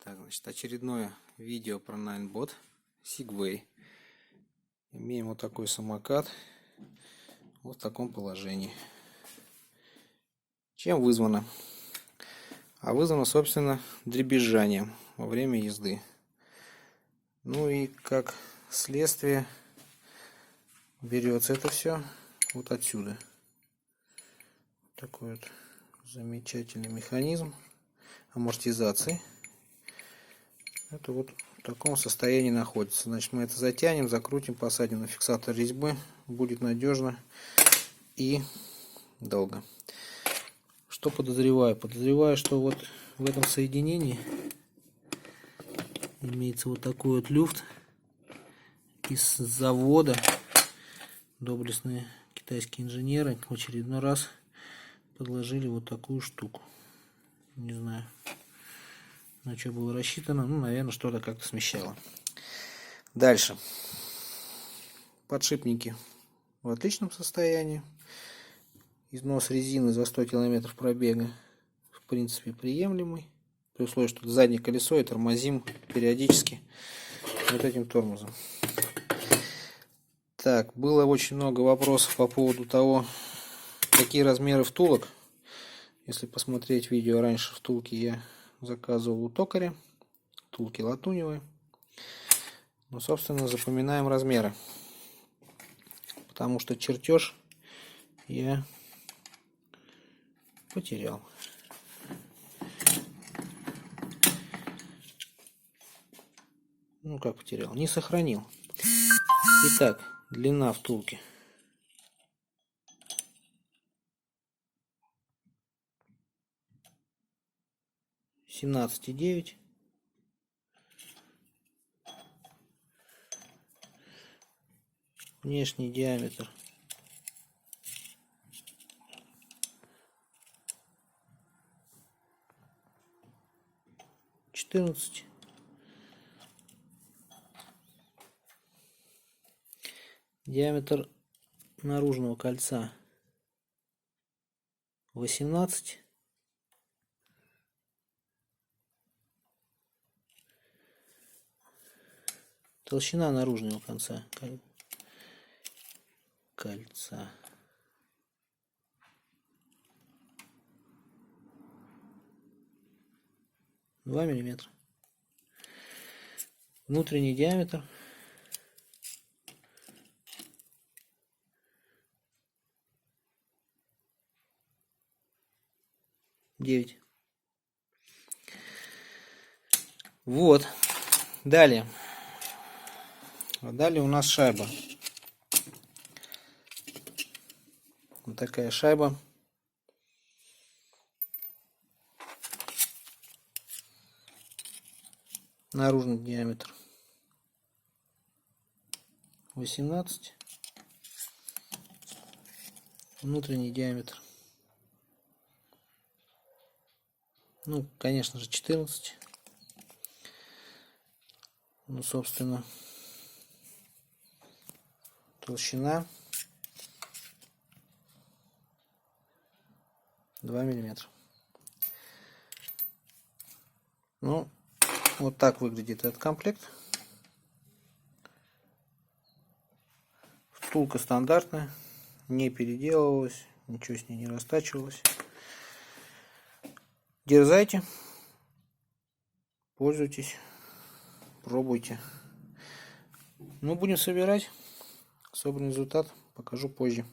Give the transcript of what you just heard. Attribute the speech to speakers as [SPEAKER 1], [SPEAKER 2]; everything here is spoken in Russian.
[SPEAKER 1] Так, значит, очередное видео про Ninebot Segway. Имеем вот такой самокат вот в таком положении. Чем вызвано? А вызвано, собственно, дребезжанием во время езды. Ну и как следствие берется это все вот отсюда. Такой вот замечательный механизм амортизации. Это вот в таком состоянии находится. Значит, мы это затянем, закрутим, посадим на фиксатор резьбы. Будет надежно и долго. Что подозреваю? Подозреваю, что вот в этом соединении имеется вот такой вот люфт из завода. Доблестные китайские инженеры в очередной раз подложили вот такую штуку. Не знаю, на что было рассчитано. Ну, наверное, что-то как-то смещало. Дальше. Подшипники в отличном состоянии. Износ резины за 100 км пробега в принципе приемлемый. При условии, что заднее колесо и тормозим периодически вот этим тормозом. Так, было очень много вопросов по поводу того, какие размеры втулок. Если посмотреть видео раньше, втулки я заказывал у токаря. Втулки латуневые. Ну, собственно, запоминаем размеры. Потому что чертеж я потерял. Ну, как потерял? Не сохранил. Итак, длина втулки. Семнадцать и 9. Внешний диаметр 14. Диаметр наружного кольца 18. Толщина наружного конца кольца 2 миллиметра. Внутренний диаметр 9. Вот. Далее. Далее у нас шайба. Вот такая шайба. Наружный диаметр 18. Внутренний диаметр, ну, конечно же, 14. Ну, собственно, толщина 2 миллиметра. Ну, вот так выглядит этот комплект. Втулка стандартная, не переделывалась, ничего с ней не растачивалось. Дерзайте, пользуйтесь, пробуйте. Ну, будем собирать. Собранный результат покажу позже.